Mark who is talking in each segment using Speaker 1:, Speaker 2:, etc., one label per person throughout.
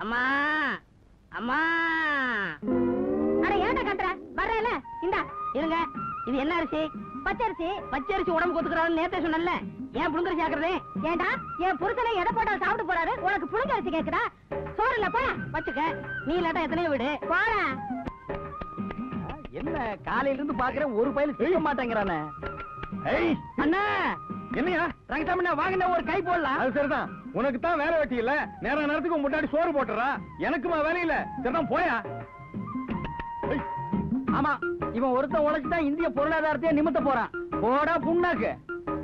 Speaker 1: அம்மா அம்மா.
Speaker 2: அட ஏன்டா கத்துற? வர்றல இந்தா
Speaker 1: இருங்க. இது என்ன அரிசி?
Speaker 2: பச்சரிசி.
Speaker 1: பச்சரிசி உடம்பு கொத்துக்கிறாருன்னு நேத்தே சொன்னல. ஏன் புழுங்கரிசி ஆக்குறது?
Speaker 2: ஏண்டா என் புருஷனை எதை போட்டாலும் சாப்பிட்டு போறாரு, உனக்கு புழுங்கரிசி கேக்குதா? சோறு இல்ல போட
Speaker 1: வச்சுக்க. நீ இல்லாட்டா எத்தனையோ வீடு
Speaker 2: போற.
Speaker 1: என்ன காலையில இருந்து பாக்குறேன், ஒரு பையில செய்ய மாட்டேங்கிறானே. அண்ணா
Speaker 3: என்னையா
Speaker 1: ரங்கசாமி வாங்கின ஒரு கை போடலாம்.
Speaker 3: அது சரிதான், உனக்கு தான் வேலை வெட்டி இல்ல, நேரத்துக்கு முன்னாடி சோறு போட்டுறா, எனக்குமா வேலை இல்ல. சரிதான் போயா.
Speaker 1: ஆமா, இவன் ஒருத்தன் உழைச்சுதான் இந்திய பொருளாதாரத்தையே நிமித்த போறான். போடா புண்ணாக்கு.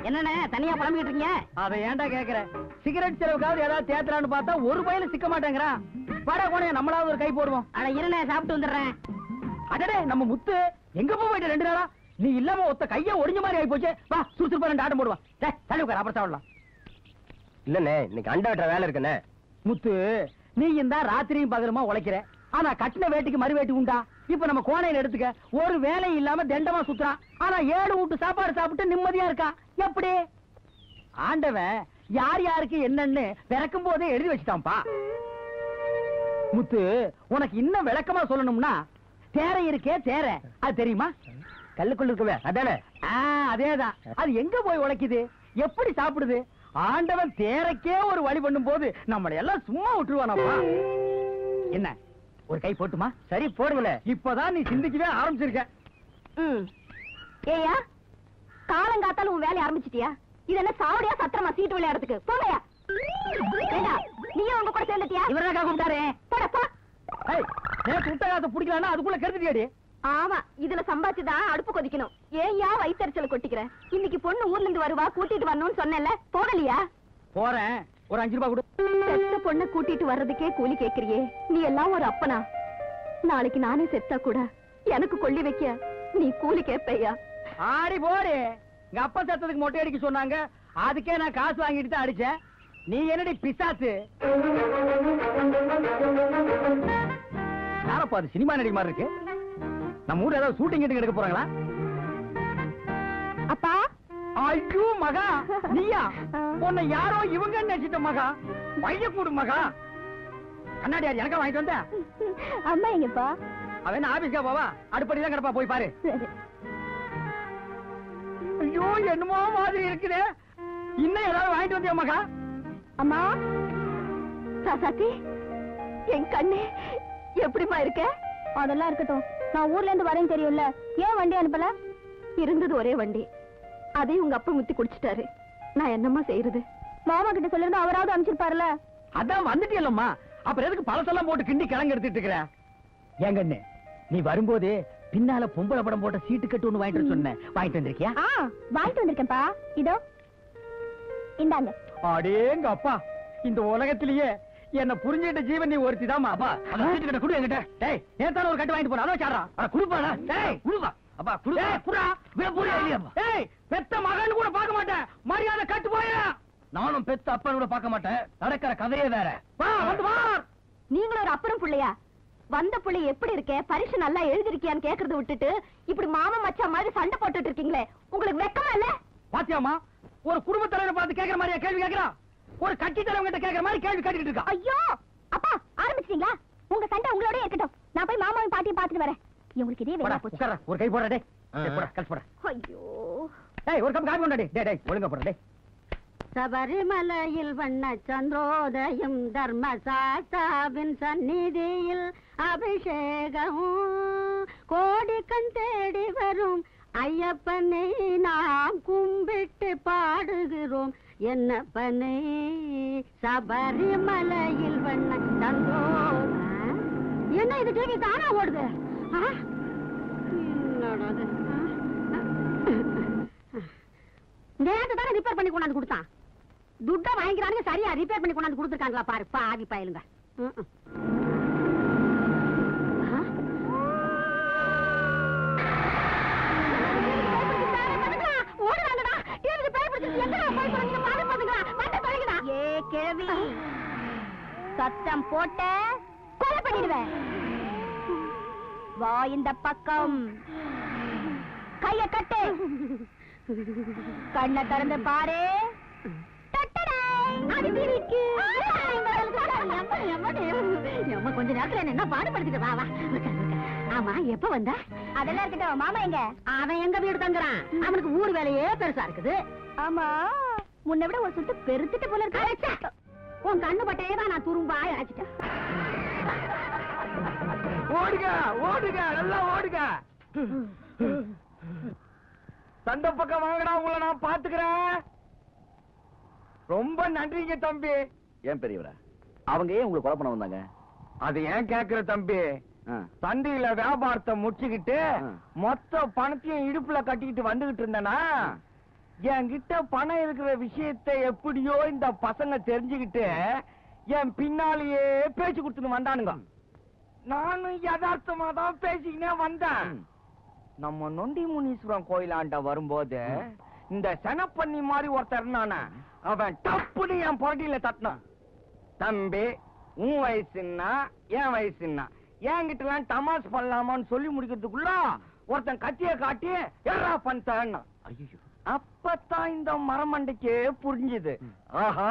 Speaker 1: என்னண்ணே தனியா புலம்பிட்டு இருக்கீங்க? அதை ஏன்டா கேக்குற? சிகரெட் செலவுக்காவது ஏதாவது தேத்தலான்னு பார்த்தா ஒரு பையில சிக்க மாட்டேங்கிறான். வாடா கோணையா, நம்மளாவது ஒரு கை போடுவோம். அட இருண்ணே, சாப்பிட்டு வந்துடுறேன். அடடே, நம்ம முத்து எங்க போயிட்டு 2 நாளா? நீ இல்லாம ஒத்த கைய ஒடிஞ்ச மாதிரி ஆகி போச்சு. வா சுறுசுறுப்பா 2 ஆட்டம் போடுவான். தள்ளி உட்கார், அப்புறம் சாப்பிடலாம்.
Speaker 3: இல்லண்ணே, இன்னைக்கு அண்டை வெட்டுற வேலை இருக்குண்ணே.
Speaker 1: முத்து, நீ இந்த ராத்திரியும் பகலுமா உழைக்கிற. ஆனா கட்டின வேட்டிக்கு மறு வேட்டி உண்டா? இப்ப நம்ம கோணையில எடுத்துக்க, ஒரு வேலை இல்லாம தண்டமா சுத்துறான். ஆனா 7 வீட்டு சாப்பாடு சாப்பிட்டு நிம்மதியா இருக்கான். எப்படி? ஆண்டவன் யார் யாருக்கு என்னன்னு பிறக்கும் போதே எழுதி வச்சுட்டான்பா. முத்து, உனக்கு இன்னும் விளக்கமா சொல்லணும்னா, தேரை இருக்கே தேரை, அது தெரியுமா?
Speaker 3: கல்லுக்குள்ள இருக்குவே அதானே?
Speaker 1: அதேதான். அது எங்க போய் உழைக்குது, எப்படி சாப்பிடுது? ஆண்டவன் தேரைக்கே ஒரு வழி பண்ணும் போது நம்மளை எல்லாம் சும்மா விட்டுருவானப்பா. என்ன, ஒரு கை போட்டுமா?
Speaker 3: சரி போடுங்களே.
Speaker 1: இப்பதான் நீ சிந்திக்கவே ஆரம்பிச்சிருக்க.
Speaker 2: ஏயா காலங்காத்தால உன் வேலையை ஆரம்பிச்சிட்டியா? இது என்ன சாவடியா சத்திரமா சீட்டு விளையாடுறதுக்கு? போமையா நீயும் உங்க கூட சேர்ந்துட்டியா?
Speaker 1: இவரா கூப்பிட்டாரு.
Speaker 2: போடப்பா.
Speaker 1: நேற்று விட்ட காசை பிடிக்கலான்னா அதுக்குள்ள கருத்துட்டியாடி.
Speaker 2: ஆமா, இதுல சம்பாதிச்சுதான் அடுப்பு கொதிக்கணும். ஏன்யா வயிற்றுச்சல் கொட்டிக்கிற? இன்னைக்கு பொண்ணு ஊர்ல இருந்து வருவா, கூட்டிட்டு வரணும்னு சொன்னேன்ல, போகலையா?
Speaker 1: போறேன், ஒரு 5 ரூபாய் கொடு.
Speaker 2: செத்த பொண்ணை கூட்டிட்டு வர்றதுக்கே கூலி கேக்குறியே, நீ எல்லாம் ஒரு அப்பனா? நாளைக்கு நானே செத்தா கூட எனக்கு கொள்ளி வைக்க நீ கூலி கேட்பையா?
Speaker 1: ஆடி போடு. எங்க அப்பா செத்ததுக்கு மொட்டை அடிக்க சொன்னாங்க, அதுக்கே நான் காசு வாங்கிட்டு தான் அடிச்சேன். நீ என்னடி பிசாசு? யாரப்பா அது? சினிமா நடிகை மாதிரி இருக்கு. நம்ம ஊர்ல ஏதாவது ஷூட்டிங் எடுக்க போறாங்களா?
Speaker 2: அப்பா.
Speaker 1: ஐயோ மகா, நீயா? உன்னை யாரோ இவங்க நினைச்சிட்ட மகா. பைய கூடு மகா. கண்ணாடி எனக்கா வாங்கிட்டு வந்த?
Speaker 2: அம்மா எங்கப்பா?
Speaker 1: அவன் ஆபீஸ்க்கா போவா, அடுப்படிதான் கிடப்பா, போய் பாரு. ஐயோ என்னமோ மாதிரி இருக்குது. இன்னும் ஏதாவது வாங்கிட்டு வந்தியா மகா?
Speaker 2: அம்மா சாசாத்தி, என் கண்ணு எப்படிமா இருக்க? அதெல்லாம் இருக்கட்டும், நான் ஊர்ல இருந்து வரேன்னு தெரியும்ல, ஏன் வண்டி அனுப்பல? இருந்தது ஒரே வண்டி, அதே உங்க அப்பா முத்தி குடிச்சிட்டாரு. நான் என்னம்மா செய்யறது? மாமா கிட்ட சொல்லிருந்தா அவராவது அனுப்பிச்சிருப்பாருல.
Speaker 1: அதான் வந்துட்டியல்லம்மா, அப்புறம் எதுக்கு பழசெல்லாம் போட்டு கிண்டி கிளங்க எடுத்துட்டு இருக்கிற? ஏங்கண்ணே, நீ வரும்போது பின்னால பொம்பளை படம் போட்ட சீட்டு கட்டு ஒண்ணு வாங்கிட்டு சொன்னேன், வாங்கிட்டு வந்திருக்கியா?
Speaker 2: வாங்கிட்டு வந்திருக்கேன்ப்பா, இதோ இந்தாங்க.
Speaker 1: அடேங்க அப்பா, இந்த உலகத்திலேயே என்ன புரிஞ்சிட்ட ஜீவன் நீ ஒருத்திதாமா. அப்பா சீட்டு கட்ட குடு என்கிட்ட. டேய், நேத்தான ஒரு கட்டு வாங்கிட்டு போறா, அதோ சாடுறா. அட குடுப்பாடா. டேய் குடுப்பா. அப்பா குடு. டேய் குடுடா. புரியா இல்லையா? டேய், பெத்த மகன் கூட பார்க்க மாட்டேன், மரியாதை கட்டு போயா. நானும் பெத்த அப்பன் கூட பார்க்க மாட்டேன், நடக்கிற கதையே வேற. வா வந்து வா.
Speaker 2: நீங்களும் ஒரு அப்புறம் பிள்ளையா? வந்த பிள்ளை எப்படி இருக்க, பரிசு நல்லா எழுதிருக்கியான்னு கேக்குறத விட்டுட்டு இப்படி மாமா மச்சான் மாதிரி சண்டை போட்டுட்டு இருக்கீங்களே, உங்களுக்கு வெக்கமா இல்ல?
Speaker 1: பாத்தியாமா, ஒரு குடும்ப தலைவரை பார்த்து கேக்குற மாதிரியா கேள்வி கேக்குறா? ஒரு கட்சி தலைவங்க கிட்ட கேக்குற மாதிரி கேள்வி கேட்டுட்டு இருக்கா.
Speaker 2: ஐயோ அப்பா, ஆரம்பிச்சிட்டீங்களா? உங்க சண்டை உங்களோட இருக்கட்டும், நான் போய் மாமாவையும் பாட்டியும் பாத்துட்டு வரேன். இவங்களுக்கு இதே வேலையா போச்சு.
Speaker 1: உட்கார, ஒரு கை போடுற. டேய் போடா, கல்ஸ் போடா.
Speaker 2: ஐயோ,
Speaker 1: டேய் ஒரு கப் காபி கொண்டாடி. டேய் டேய் ஒழுங்கா போடா. டேய்,
Speaker 2: சபரிமலையில் வண்ண சந்திரோதயம், தர்மசாஸ்தாவின் சந்நிதியில் அபிஷேகம், கோடி கண் தேடி வரும் ஐயப்பனை நாம் கும்பிட்டு பாடுகிறோம், என்னப்பனை சபரிமலையில் வண்ண சந்திரோதயம். என்ன இது டிவி தானா ஓடுது? நேற்று தானே ரிப்பேர் பண்ணி கொண்டாந்து கொடுத்தான், துட்டை வாங்கிக்கிறானுங்க, சரியா ரிப்பேர் பண்ணி கொண்டாந்து கொடுத்துருக்காங்களா பாரு, பாதி பயலுங்க. சத்தம் போட்ட கொலை பண்ணிடுவேன். வா இந்த பக்கம், கைய கட்டு, கண்ணை திறந்து பாரு. கொஞ்ச நேரத்துல என்ன பாடுபடுத்திட்டு வா வா. ஆமா எப்ப வந்த? அதெல்லாம் இருக்கட்டும், மாமா எங்க? அவன் எங்க வீடு தங்குறான். அவனுக்கு ஊர் வேலையே பெருசா இருக்குது. ஆமா, முன்ன விட ஒரு சுட்டு பெருத்துட்டு போல இருக்கு. உன் கண்ணு பட்டையே தான் நான் துரும்பா அழைச்சிட்டேன்.
Speaker 1: ஓடுங்க ஓடுங்க, நல்லா ஓடுங்க. சந்த பக்கம் வாங்கடா, உங்களை நான் பாத்துக்கிறேன். ரொம்ப நன்றிங்க தம்பி.
Speaker 4: ஏன் பெரியவரா, அவங்க ஏன் உங்களுக்கு கொலை பண்ண வந்தாங்க?
Speaker 1: அது ஏன் கேக்குற தம்பி? சந்தையில வியாபாரத்தை முடிச்சுக்கிட்டு மொத்த பணத்தையும் இடுப்புல கட்டிக்கிட்டு வந்துகிட்டு இருந்தனா, என்கிட்ட பணம் இருக்கிற விஷயத்தை எப்படியோ இந்த பசங்க தெரிஞ்சுக்கிட்டு என் பின்னாலேயே பேச்சு கொடுத்துன்னு வந்தானுங்க. நானும் யதார்த்தமா தான் பேசிக்கினே வந்தேன். நம்ம நொண்டி முனீஸ்வரன் கோயிலாண்ட வரும்போது இந்த செனப்பண்ணி மாதிரி ஒருத்தர் நானே, அவன் டப்புன்னு என் பொரட்டியில தட்டினான். தம்பி, உன் வயசுன்னா என் வயசுன்னா என்கிட்ட எல்லாம் தமாஸ் பண்ணலாமான்னு சொல்லி முடிக்கிறதுக்குள்ள ஒருத்தன் கத்திய காட்டி எறா பண்ணிட்டான்.
Speaker 4: ஐயோ,
Speaker 1: அப்பதான் இந்த மரமண்டைக்கு புரிஞ்சுது, ஆஹா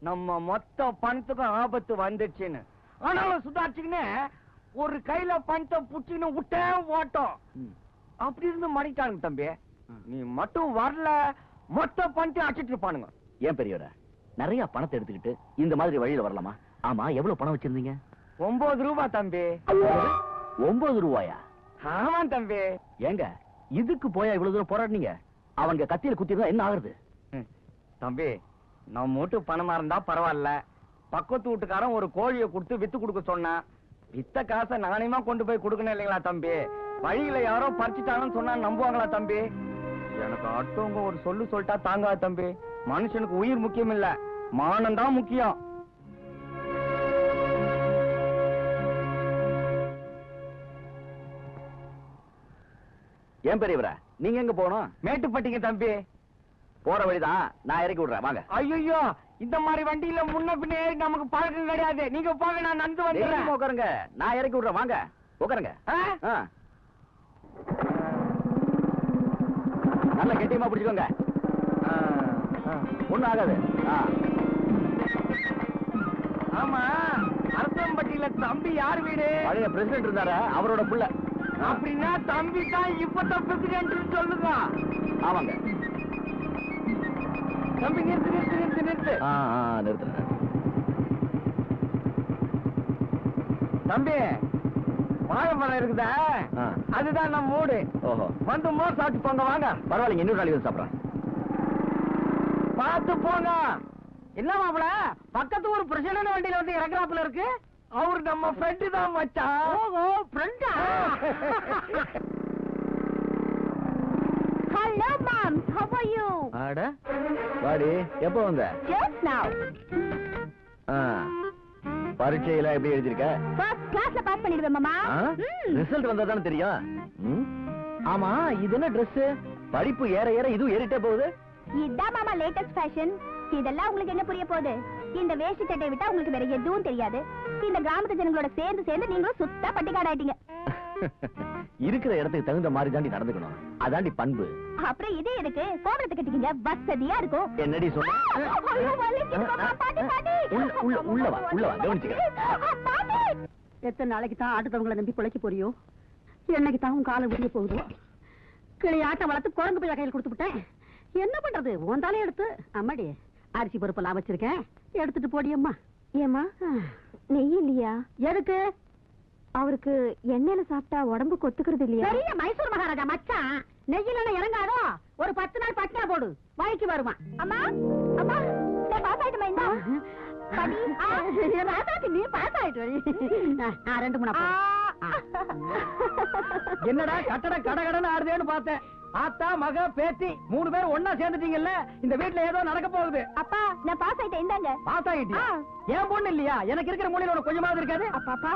Speaker 1: நம்ம மொத்த பணத்துக்கும் ஆபத்து வந்துச்சுன்னு. ஆனாலும் சுதாரிச்சுக்கின்னு ஒரு கையில பணத்தை புடிச்சுன்னு விட்டே ஓட்டம். அப்படி இருந்து மடிட்டானுங்க தம்பி. நீ மட்டும் வரல, மொத்த பணத்தையும் அடிச்சிட்டு இருப்பானுங்க.
Speaker 4: ஏன் பெரியவரா, நிறைய பணத்தை எடுத்துக்கிட்டு இந்த மாதிரி வழியில வரலாமா? ஆமா, எவ்வளவு பணம் வச்சிருந்தீங்க?
Speaker 1: 9 ரூபாய் தம்பி.
Speaker 4: 9 ரூபாயா?
Speaker 1: ஆமா தம்பி.
Speaker 4: ஏங்க, இதுக்கு போயா இவ்வளவு தூரம் போராடினீங்க? அவங்க கத்தியில குத்திருந்தா என்ன ஆகுறது?
Speaker 1: தம்பி, நம்ம வீட்டு பணமா இருந்தா பரவாயில்ல. பக்கத்து வீட்டுக்காரன் ஒரு கோழியை கொடுத்து வித்து கொடுக்க சொன்னான். வித்த காசை நாணயமா கொண்டு போய் கொடுக்கணும் இல்லைங்களா தம்பி? வழியில யாரோ பறிச்சுட்டாங்கன்னு சொன்னா நம்புவாங்களா தம்பி? எனக்கு அடுத்தவங்க ஒரு சொல்லு சொல்லிட்டா தாங்காது தம்பி. மனுஷனுக்கு உயிர் முக்கியம் இல்ல, மானம் தான் முக்கியம்.
Speaker 4: ஏன் பெரியவரா, நீங்க எங்க போகணும்?
Speaker 1: மேட்டுப்பட்டிங்க தம்பி.
Speaker 4: போற வழிதான், நான் இறக்கி விடுறேன், வாங்க.
Speaker 1: ஐயோ, இந்த மாதிரி வண்டியில முன்ன பின்ன ஏறி நமக்கு பழக்கம் கிடையாது. நீங்க போங்க, நான் நடந்து வந்துடுறேன்.
Speaker 4: நீங்க உட்காருங்க, நான் இறக்கி விடுறேன், வாங்க உட்காருங்க. நல்ல கெட்டியமா பிடிச்சுக்கோங்க, ஒண்ணும் ஆகாது.
Speaker 1: ஆமா, அரசம்பட்டியில தம்பி யார் வீடு?
Speaker 4: பழைய பிரசிடென்ட் இருந்தாரா, அவரோட புள்ள.
Speaker 1: அப்படின்னா தம்பி தான் இப்பதான் பிரசிடென்ட் சொல்லுங்க.
Speaker 4: ஆமாங்க.
Speaker 1: தம்பி நிறுத்து நிறுத்து நிறுத்து நிறுத்து.
Speaker 4: நிறுத்துறேன்.
Speaker 1: தம்பி, வாழைப்பழம் இருக்குதா? அதுதான் நம்ம மூடு.
Speaker 4: ஓஹோ,
Speaker 1: வந்து மோர் சாப்பிட்டு போங்க, வாங்க.
Speaker 4: பரவாயில்லைங்க, இன்னொரு நாளைக்கு வந்து சாப்பிடுறேன்.
Speaker 1: பார்த்து போங்க. என்ன மாப்பிள, பக்கத்து ஒரு பிரசிடென்ட் வண்டியில வந்து இறக்குறாப்புல இருக்கு. அவரு நம்ம ஃப்ரெண்டு தான் மச்சான். ஓஹோ, ஃப்ரெண்டா?
Speaker 2: Hello mom, how are you?
Speaker 4: அட வாடி, எப்போ வந்த?
Speaker 2: Just now.
Speaker 4: பரீட்சையில எப்படி எழுதிருக்க?
Speaker 2: First classல பாஸ் பண்ணிடுவேன் மாமா.
Speaker 4: ரிசல்ட் வந்தா தானே தெரியும். ஆமா, இது என்ன Dress? படிப்பு ஏற ஏற இதுவும் ஏறிட்டே போகுது.
Speaker 2: இதான் மாமா லேட்டஸ்ட் ஃபேஷன். இதெல்லாம் உங்களுக்கு என்ன புரிய போகுது? இந்த வேஷ்டி சட்டை விட்டா உங்களுக்கு வேற எதுவும் தெரியாது. இந்த கிராமத்து ஜனங்களோட சேர்ந்து சேர்ந்து நீங்களும் சுத்தா பட்டிக்காடாயிட்டீங்க.
Speaker 4: இருக்கிற இடத்துக்கு தகுந்த மாதிரி தாண்டி நடந்துக்கணும், அதாண்டி பண்பு.
Speaker 2: அப்புறம் இதே எதுக்கு கோபுரத்தை கட்டிக்கீங்க, வசதியா இருக்கும்.
Speaker 4: என்னடி சொன்ன? உள்ள வா கவனிச்சுக்க.
Speaker 5: எத்தனை நாளைக்கு தான் ஆட்டுத்தவங்களை நம்பி பிழைக்க போறியோ? என்னைக்கு தான் உன் காலை விடிய போகுதோ? கிளி ஆட்டை வளர்த்து குரங்கு போய் கையில் கொடுத்து விட்டேன். என்ன பண்றது? உந்தாலே எடுத்து அம்மாடி அரிசி பருப்பெல்லாம் வச்சிருக்கேன், எடுத்துட்டு போடியம்மா.
Speaker 2: ஏமா நெய் இல்லையா?
Speaker 5: எதுக்கு?
Speaker 2: அவருக்கு எண்ணெயில சாப்பிட்டா உடம்பு கொத்துக்கிறது இல்லையா?
Speaker 5: பெரிய மைசூர் மகாராஜா மச்சான், நெய்யில இறங்காதோ ஒரு 10 நாள் பட்டினா போடு, வாய்க்கு வருமா.
Speaker 2: அம்மா அம்மா, நான் பாஸ் ஆயிட்டுமா? இந்த
Speaker 5: ராசாத்தி நீ பாஸ் ஆயிட்டு 2 3
Speaker 1: என்னடா கட்டடம் கடகடன்னு ஆறுதேன்னு பார்த்தேன். ஆத்தா மக பேத்தி 3 பேர் ஒன்னா சேர்ந்துட்டீங்கல்ல, இந்த வீட்டுல ஏதோ நடக்க போகுது.
Speaker 2: அப்பா, நான் பாஸ் ஆயிட்டேன். இந்தாங்க.
Speaker 1: பாஸ் ஆயிட்டியா? ஏன் பொண்ணு இல்லையா? எனக்கு இருக்கிற மூலையில உனக்கு கொஞ்சமாவது இருக்காது.
Speaker 2: அப்பாப்பா,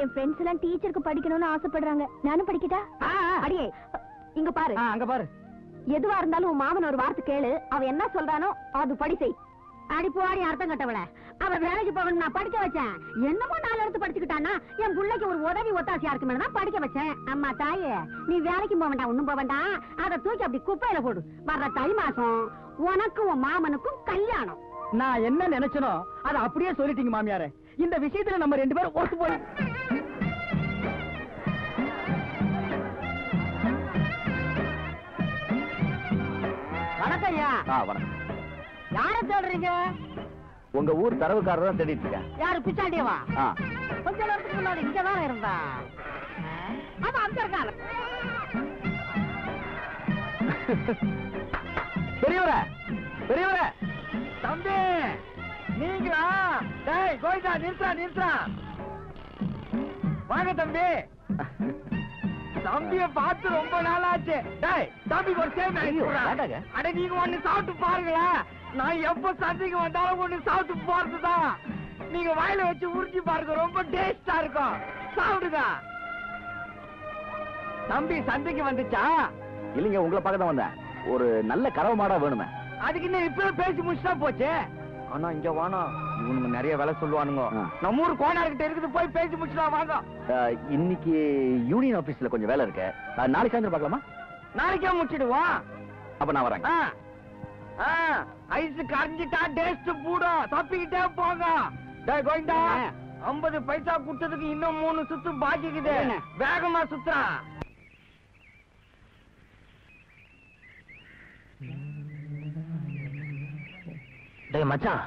Speaker 2: என் ஃப்ரெண்ட்ஸ் எல்லாம் டீச்சருக்கு படிக்கணும்னு ஆசைப்படுறாங்க. நானும் படிக்கிட்டா? அடியே இங்க பாரு.
Speaker 1: அங்க பாரு.
Speaker 2: எதுவா இருந்தாலும் உன் மாமன் ஒரு வார்த்தை கேளு. அவன் என்ன சொல்றானோ அது படி செய்.
Speaker 5: அடிப்புவாடி அர்த்தம் கட்டவள, அவ வேலைக்கு போகணும் நான் படிக்க வச்சேன். என்னமோ 4 எடுத்து படிச்சுக்கிட்டானா என் பிள்ளைக்கு ஒரு உதவி ஒத்தாசியா இருக்கு மேடம் படிக்க வச்சேன். அம்மா தாயே, நீ வேலைக்கு போக வேண்டாம், ஒண்ணும் போக வேண்டாம். அதை தூக்கி அப்படி குப்பையில போடு. வர்ற தை மாசம் உனக்கும் உன் மாமனுக்கும் கல்யாணம்.
Speaker 1: நான் என்ன நினைச்சனோ அதை அப்படியே சொல்லிட்டீங்க மாமியாரே. இந்த விஷயத்துல நம்ம 2 பேரும் ஒத்து போய் வணக்கம் ஐயா.
Speaker 4: வணக்கம்.
Speaker 1: யார தேடுறீங்க?
Speaker 4: உங்க ஊர் தரவுக்காரர் தான் தேடிட்டு இருக்கேன்.
Speaker 1: யாரு பிச்சாண்டியவா?
Speaker 4: ஆ.
Speaker 1: கொஞ்ச நேரத்துக்கு முன்னாடி இங்கதான் இருந்தா. ஆமா அங்க இருக்காரு.
Speaker 4: பெரியவரே, பெரியவரே.
Speaker 1: தம்பி நீங்களா? டேய் கோயிதா நிறுத்தா. வாங்க தம்பி. தம்பிய பார்த்து ரொம்ப நாள் ஆச்சு. டேய் தம்பிக்கு ஒரு சேவை
Speaker 4: வேண்டாங்க.
Speaker 1: அட நீங்க ஒண்ணு சாப்பிட்டு பாருங்களேன். நான் எப்ப சந்தைக்கு வந்தாலும் ஒண்ணு சாப்பிட்டு போறதுதான். நீங்க வாயில வச்சு உறிஞ்சி பாருங்க, ரொம்ப டேஸ்டா இருக்கும். சாப்பிடுங்க. தம்பி சந்தைக்கு வந்துச்சா?
Speaker 4: இல்லைங்க, உங்களை பார்க்க தான் வந்தேன். ஒரு நல்ல கறவை மாடா வேணுமே.
Speaker 1: அதுக்கு இன்னும் இப்ப பேசி முடிச்சா போச்சு.
Speaker 3: ஆனா இங்க வானா இவனுங்க நிறைய வேலை சொல்லுவானுங்க.
Speaker 1: நம்ம ஊர் கோனார்கிட்ட இருக்குது, போய் பேசி முடிச்சுலாம் வாங்க.
Speaker 4: இன்னைக்கு யூனியன் ஆபீஸ்ல கொஞ்சம் வேலை இருக்கு. நாளைக்கு சாயந்தரம் பார்க்கலாமா?
Speaker 1: நாளைக்கே முடிச்சிடுவோம்.
Speaker 4: அப்ப நான் வரேன்.
Speaker 1: Ice கரைஞ்சிட்டா taste பூடும். தப்பிக்கிட்டே போங்க. டேய் கோயிந்தா, 50 பைசா குடுத்ததுக்கு இன்னும் 3 சுத்து பாக்கிக்குது. வேகமா சுத்துறா.
Speaker 4: டேய் மச்சான்,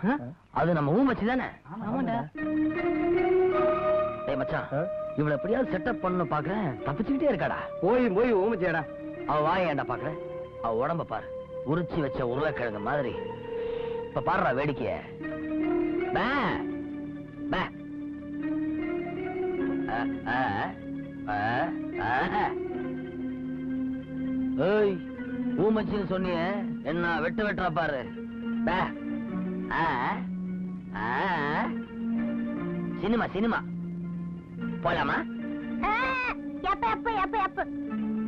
Speaker 4: அது நம்ம ஊமச்சி தானே?
Speaker 1: ஆமாடா.
Speaker 4: டேய் மச்சான், இவள எப்படியாவது செட்டப் பண்ணு பாக்குறேன். தப்பிச்சுக்கிட்டே இருக்காடா.
Speaker 3: போய் ஊமச்சியாடா.
Speaker 4: அவ வாய ஏன்டா பாக்குற? அவ உடம்ப பாரு, உரிச்சு வச்ச உருளைக்கிழங்கு மாதிரி. இப்ப பாருடா வேடிக்கைய. பே பே. ஏய், ஊமச்சின்னு சொன்னியே, என்ன வெட்டுறா பாரு. பே. சினிமா போலாமா?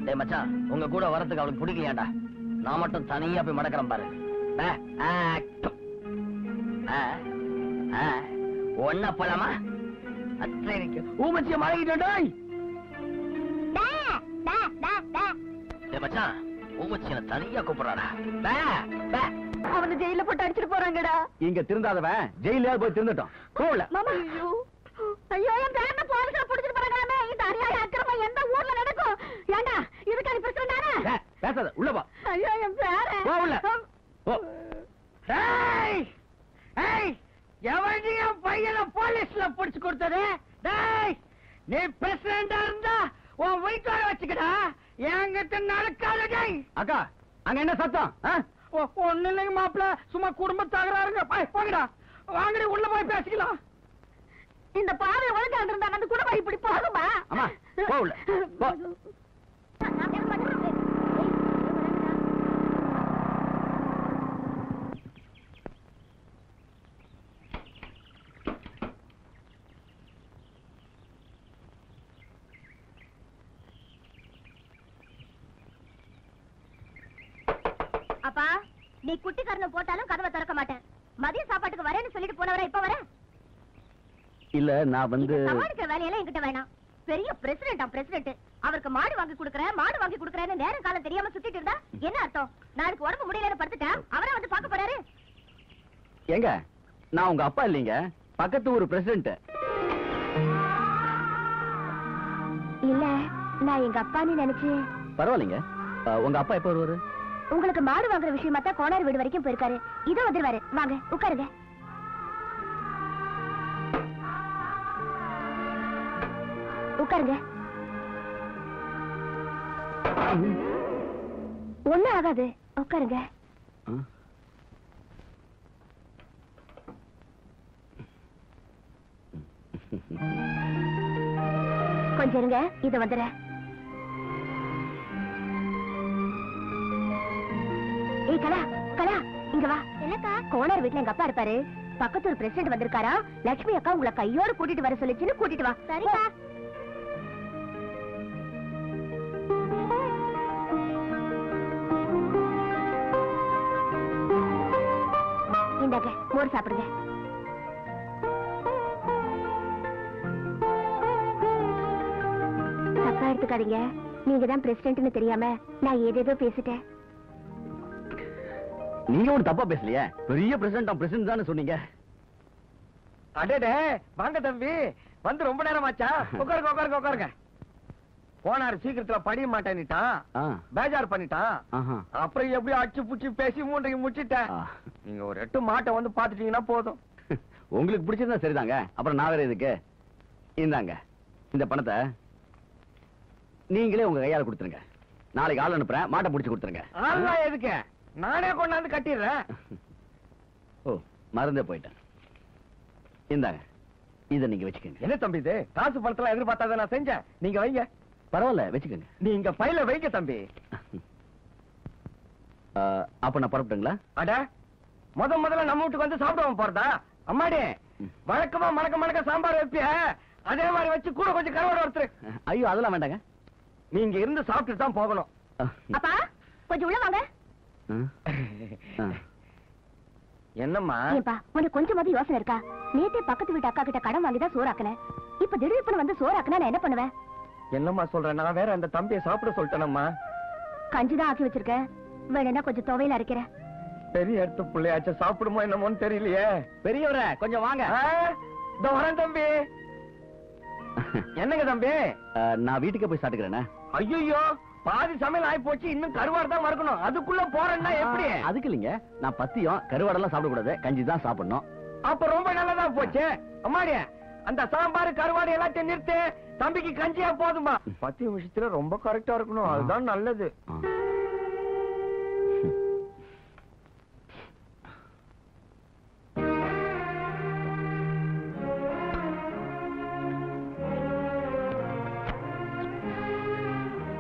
Speaker 4: டேய் மச்சான், உங்க கூட வரதுக்கு அவளுக்கு பிடிக்கலையாண்டா. நான் மட்டும் தனியா போய் மடக்கிறேன் பாரு. ஒன்னா போலாமா? ஊமச்சிய மடக்கிட்டோம். மச்சான், ஊமச்சிய தனியா கூப்பிடுறாடா.
Speaker 2: அவனை ஜெயில போட்டு அடிச்சிட்டு போறாங்கடா.
Speaker 4: இங்க திருந்தாதவன் ஜெயில போய் திருந்தட்டும். போல
Speaker 2: மாமா, ஐயோ என் பேரனை போலீஸ்ல புடிச்சிட்டு போறாங்களாமே. இந்த அநியாய அக்கிரமம் எந்த ஊர்ல நடக்கும்? ஏண்டா இதுக்கு நீ பிரச்சனை தானே?
Speaker 4: பேசாத, உள்ள போ.
Speaker 2: ஐயோ என் பேரன்.
Speaker 4: போ உள்ள. போ.
Speaker 1: டேய் ஏய், எவன்டி என் பையனை போலீஸ்ல புடிச்சு கொடுத்தது? டேய், நீ பிரசிடண்டா இருந்தா உன் வீட்டோட வச்சுக்கடா. என்கிட்ட நடக்காத. டேய்
Speaker 3: அக்கா, அங்க என்ன சத்தம்?
Speaker 1: ஒண்ணு இல்லைங்க மாப்பிள்ள, சும்மா குடும்ப தகராறுங்க. போங்கடா, வாங்கடி உள்ள போய் பேசிக்கலாம்.
Speaker 2: இந்த பாவை ஒழுங்கா இருந்தா அந்த குடும்பம் இப்படி போகுமா?
Speaker 4: அம்மா, போ உள்ள. போ.
Speaker 2: அப்பா, நீ குட்டிக்காரனை போட்டாலும் கதவை திறக்க மாட்டேன். மதிய சாப்பாட்டுக்கு வரேன்னு சொல்லிட்டு போனவரா இப்ப வர?
Speaker 4: இல்ல, நான் வந்து
Speaker 2: சமாளிக்கிற வேலையெல்லாம் என்கிட்ட வேணாம். பெரிய பிரசிடென்ட். அவருக்கு மாடு வாங்கி கொடுக்கறேன்னு நேரம் காலம் தெரியாம சுத்திட்டு இருந்தா என்ன அர்த்தம்? நாளைக்கு உடம்பு முடியலன்னு படுத்துட்டா அவரே வந்து பார்க்க போறாரு.
Speaker 4: எங்க, நான் உங்க அப்பா இல்லைங்க, பக்கத்து ஊர் பிரசிடென்ட்.
Speaker 2: இல்ல, நான் எங்க அப்பான்னு நினைச்சு.
Speaker 4: பரவாயில்லைங்க. உங்க அப்பா எப்ப வருவாரு?
Speaker 2: உங்களுக்கு மாடு வாங்குற விஷயமா தான் கோனார் வீடு வரைக்கும் போயிருக்காரு. இதோ வந்துருவாரு. வாங்க உட்காருங்க. உட்காருங்க. ஒண்ணும் ஆகாது, உட்காருங்க. கொஞ்சம் இருங்க, இத வந்துடுறேன். ஏய் கலா, இங்க வா. என்னக்கா? கோனார் வீட்டுல எங்க அப்பா இருப்பாரு. பக்கத்து ஒரு பிரசிடென்ட் வந்திருக்காரா. லட்சுமி அக்கா உங்களை கையோட கூட்டிட்டு வர சொல்லிச்சுன்னு கூட்டிட்டு வா. சரிக்கா. இந்தாங்க, மோர் சாப்பிடுங்க. தப்பா எடுத்துக்காதீங்க. நீங்க தான் பிரசிடென்ட்னு தெரியாம நான் ஏதேதோ பேசிட்டேன்.
Speaker 6: நீங்க ஒரு தப்பா பேசலையே, பெரிய பிரசிடண்ட் தானே சொன்னீங்க.
Speaker 3: அடடே வாங்க தம்பி, வந்து ரொம்ப நேரம் ஆச்சா? உட்காருங்க. போனாரு சீக்கிரத்துல படிய மாட்டேன்னுட்டான், பேஜார் பண்ணிட்டான். அப்புறம் எப்படி அடிச்சு புடிச்சு பேசி மூன்றைக்கு முடிச்சிட்டேன். நீங்க ஒரு 8 மாட்டை வந்து பாத்துட்டீங்கன்னா போதும்.
Speaker 6: உங்களுக்கு பிடிச்சிருந்தா சரிதாங்க, அப்புறம் நான் வேற எதுக்கு? இந்தாங்க இந்த பணத்தை நீங்களே உங்க கையால கொடுத்துருங்க. நாளைக்கு ஆள் அனுப்புறேன், மாட்டை பிடிச்சு கொடுத்துருங்க.
Speaker 3: ஆள்லாம் எதுக்கு, நானே கொண்டாந்து கட்டிடுறேன்.
Speaker 6: ஓ, மறந்தே போயிட்டேன். இந்தாங்க, இத நீங்க வச்சுக்கோங்க.
Speaker 3: என்ன தம்பி இது, காசு பணத்தெல்லாம் எதிர்பார்த்தாத நான் செஞ்சேன், நீங்க வைங்க.
Speaker 6: பரவாயில்ல, வச்சுக்கோங்க.
Speaker 3: நீங்க பையில வைங்க தம்பி.
Speaker 6: அப்ப நான் புறப்பட்டுங்களா?
Speaker 3: அட முதல்ல நம்ம வீட்டுக்கு வந்து சாப்பிடுவோம் போறதா? அம்மாடி வழக்கமா மணக்க சாம்பார் வைப்பிய, அதே மாதிரி வச்சு கூட கொஞ்சம் கருவாடு ஒருத்தரு.
Speaker 6: ஐயோ, அதெல்லாம் வேண்டாங்க.
Speaker 3: நீங்க இருந்து சாப்பிட்டுட்டு தான் போகணும்.
Speaker 2: அப்பா கொஞ்சம் உள்ள வாங்க.
Speaker 3: என்னம்மா?
Speaker 2: ஏப்பா உனக்கு கொஞ்சமாவது யோசனை இருக்கா? நேத்தே பக்கத்து வீட்டு அக்கா கிட்ட கடன் வாங்கி தான் சோறாக்குனேன். இப்ப திடீர்னு வந்து சோறாக்குனா நான் என்ன பண்ணுவேன்?
Speaker 3: என்னம்மா சொல்றேன், நான் வேற அந்த தம்பியை சாப்பிட சொல்லிட்டேனம்மா.
Speaker 2: கஞ்சிதான் ஆக்கி வச்சிருக்கேன், வேணும்னா கொஞ்சம் துவையில அரைக்கிறேன்.
Speaker 3: பெரிய இடத்து பிள்ளையாச்சும் சாப்பிடுமோ என்னமோன்னு தெரியலையே.
Speaker 6: பெரியவரே கொஞ்சம் வாங்க.
Speaker 3: இந்த வரேன் தம்பி. என்னங்க தம்பி?
Speaker 6: நான் வீட்டுக்கே போய் சாப்பிட்டுக்கிறேன்.
Speaker 3: ஐயோ, பாதி சமையல் ஆயி போச்சு, இன்னும் கருவாடு தான் வரணும். அதுக்குள்ள போறேன்னா எப்படி?
Speaker 6: அதுக்கு இல்லைங்க, நான் பத்தியம் கருவாடெல்லாம் சாப்பிடக்கூடாது, கஞ்சி தான் சாப்பிடணும்.
Speaker 3: அப்ப ரொம்ப நல்லதா போச்சு. அம்மாடி அந்த சாம்பார் கருவாடு எல்லாத்தையும் நிறுத்து, தம்பிக்கு கஞ்சியா போதுமா? 10 விஷயத்துல ரொம்ப கரெக்டா இருக்கணும், அதுதான் நல்லது.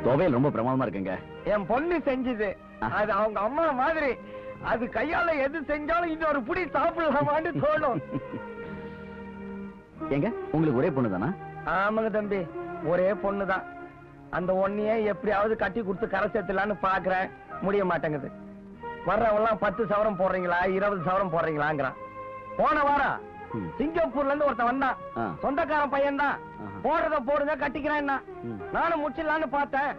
Speaker 6: துவையல் ரொம்ப பிரமாதமா இருக்குங்க.
Speaker 3: என் பொண்ணு செஞ்சது, அது அவங்க அம்மா மாதிரி. அது கையால எது செஞ்சாலும் இன்னொரு புடி சாப்பிடலாமான்னு தோணும்.
Speaker 6: ஏங்க, உங்களுக்கு ஒரே பொண்ணு தானா?
Speaker 3: ஆமாங்க தம்பி, ஒரே பொண்ணுதான். அந்த ஒன்னையே எப்படியாவது கட்டி கொடுத்து கரை சேர்த்துலான்னு பாக்குறேன், முடிய மாட்டேங்குது. வர்றவெல்லாம் 10 சவரம் போடுறீங்களா 20 சவரம் போடுறீங்களாங்கிறான். போன வாரம் சிங்கப்பூர்ல இருந்து ஒருத்தன் வந்தான், சொந்தக்காரன் பையன் தான். போடுறத போடுங்க கட்டிக்கிறேன்னா, நானும் முடிச்சிடலான்னு பார்த்தேன்.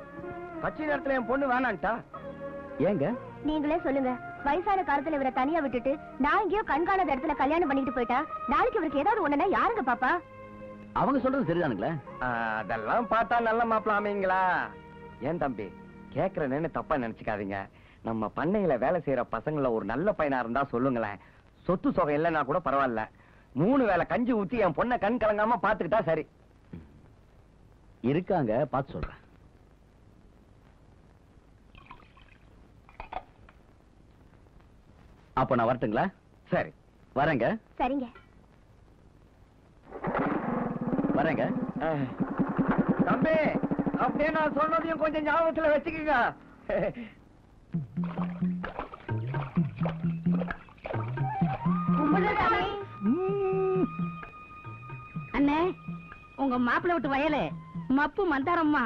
Speaker 3: கட்சி நேரத்துல என் பொண்ணு வேணான்ட்டா.
Speaker 6: ஏங்க
Speaker 2: நீங்களே சொல்லுங்க, வயசான காலத்துல இவரை தனியா விட்டுட்டு நான் எங்கேயோ கண்காணாத இடத்துல கல்யாணம் பண்ணிட்டு போயிட்டா நாளைக்கு இவருக்கு ஏதாவது ஒண்ணுன்னா யாருங்க பாப்பா?
Speaker 6: அவங்க சொல்றது சரிதானுங்களே.
Speaker 3: அதெல்லாம் பார்த்தா நல்ல மாப்பிள்ள அமைங்களா? ஏன் தம்பி கேக்குறேன்னு தப்பா நினைச்சுக்காதீங்க. நம்ம பண்ணையில வேலை செய்யற பசங்கள ஒரு நல்ல பையனா இருந்தா சொல்லுங்களேன். சொத்து சொகை இல்லைன்னா கூட பரவாயில்ல, 3 வேளை கஞ்சி ஊத்தி என் பொண்ணை கண் கலங்காம பாத்துக்கிட்டா சரி.
Speaker 6: இருக்காங்க, பார்த்து சொல்றேன். அப்ப நான் வரட்டுங்களா?
Speaker 3: சரி
Speaker 6: வரேங்க.
Speaker 2: சரிங்க.
Speaker 6: வரேங்க.
Speaker 3: தம்பி அப்படியே நான் சொன்னதையும் கொஞ்சம் ஞாபகத்துல வச்சுக்கோங்க.
Speaker 5: அண்ணே, உங்க மாப்பிள்ளை விட்டு வயலு மப்பு மந்தாரம்மா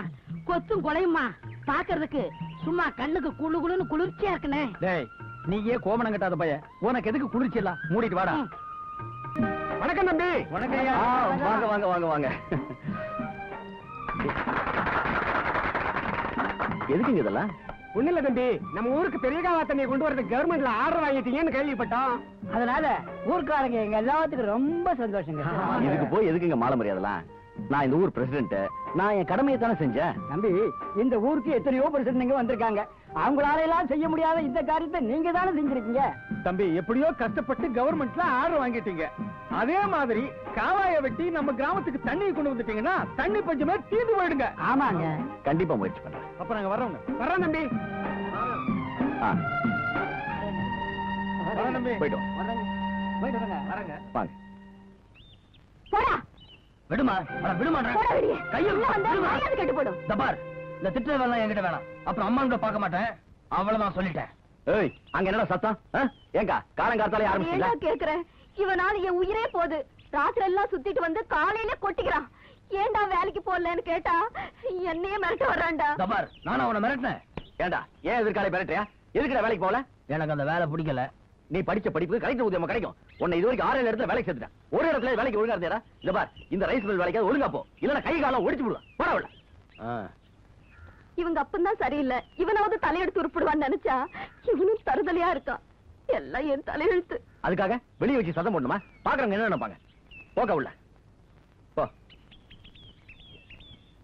Speaker 5: கொத்தும் கொலையுமா பாக்குறதுக்கு சும்மா கண்ணுக்கு குளு குளுன்னு குளிர்ச்சியா இருக்குனே.
Speaker 1: டேய், நீயே கோமணம் கட்டாத பைய, உனக்கு எதுக்கு குளிர்ச்சி எல்லாம்? மூடிட்டு வாடா.
Speaker 3: வணக்கம் தம்பி.
Speaker 1: வணக்கம்.
Speaker 6: வாங்க வாங்க வாங்க வாங்க. எதுக்குங்க இதெல்லாம்?
Speaker 3: ஒண்ணு இல்ல தம்பி, நம்ம ஊருக்கு பெரிய காவா தண்ணியை கொண்டு வரது கவர்மெண்ட்ல ஆர்டர் வாங்கிட்டீங்கன்னு கேள்விப்பட்டோம்.
Speaker 1: அதனால ஊர்க்காரங்க எங்க எல்லாத்துக்கும் ரொம்ப சந்தோஷங்க.
Speaker 6: இதுக்கு போய் எதுக்குங்க மாலை மரியாதைலாம்? நான் இந்த ஊர் பிரசிடென்ட், நான் என் கடமையை தானே செஞ்சேன்.
Speaker 1: தம்பி, இந்த ஊருக்கு எத்தனையோ பிரசிடண்ட் வந்திருக்காங்க, அவங்களால எல்லாம் செய்ய முடியாத இந்த காரியத்தை நீங்க தானே செஞ்சிருக்கீங்க.
Speaker 3: தம்பி எப்படியோ கஷ்டப்பட்டு கவர்மெண்ட்ல ஆர்டர் வாங்கிட்டீங்க. அதே மாதிரி காவாயை வெட்டி நம்ம கிராமத்துக்கு தண்ணி கொண்டு வந்துட்டீங்கன்னா தண்ணி பஞ்சமே தீர்ந்து போயிடுங்க.
Speaker 1: ஆமாங்க,
Speaker 6: கண்டிப்பா முயற்சி பண்றேன்.
Speaker 3: அப்ப நாங்க வர்றோங்க. வர்றோம் தம்பி. வர்றோம் தம்பி.
Speaker 6: போயிட்டு வா.
Speaker 1: போயிட்டு வரங்க.
Speaker 6: வாங்க.
Speaker 2: போடா
Speaker 4: விடுமா, விடுமா.
Speaker 2: போடா வெளியே.
Speaker 4: கையை
Speaker 2: உள்ள வந்தா மரியாதை கெட்டு போடும்.
Speaker 4: தபார், இந்த திட்ட வேலை என்கிட்ட வேணாம். அப்புறம் அம்மா கூட பார்க்க மாட்டேன், அவ்வளவுதான் சொல்லிட்டேன்.
Speaker 6: ஏய், அங்க என்னடா சத்தம்? ஏங்கா காலங்காத்தாலே ஆரம்பிச்சீங்களா?
Speaker 2: ஏன்டா கேக்குறேன்? இவனால என் உயிரே போகுது. ராத்திரி எல்லாம் சுத்திட்டு வந்து காலையில கொட்டிக்கிறான். ஏன்டா வேலைக்கு போடலன்னு கேட்டா என்னையே மிரட்ட வர்றான்டா.
Speaker 4: தபார், நானும் அவனை மிரட்டினேன்.
Speaker 6: ஏண்டா, ஏன் எதிர்காலை மிரட்டுறியா? எதுக்குடா வேலைக்கு போகல?
Speaker 4: எனக்கு அந்த வேலை பிடிக்கல.
Speaker 6: நீ படிச்ச படிப்புக்கு கலெக்டர் ஊதியமா கிடைக்கும். உன்னை இது வரைக்கும் 6 இடத்துல வேலைக்கு சேர்த்துட்டேன். ஒரு இடத்துல வேலைக்கு ஒழுங்கா இருந்தேடா. இந்த பார், இந்த ரைஸ் மில் வேலைக்கு ஒழுங்கா போ, இல்லன்னா கை காலம் ஒடிச்சு விடுவேன். பரவாயில்ல.
Speaker 2: இவங்க அப்பந்தான் சரியில்லை. இவனாவது தலையெடுத்து உருப்பிடுவான்னு நினைச்சா இவனும் தருதலையா இருக்கான். எல்லாம் என் தலையெழுத்து.
Speaker 6: அதுக்காக வெளியே வச்சு சத்தம் போடணுமா? பாக்குறவங்க என்ன நினைப்பாங்க? போக உள்ள.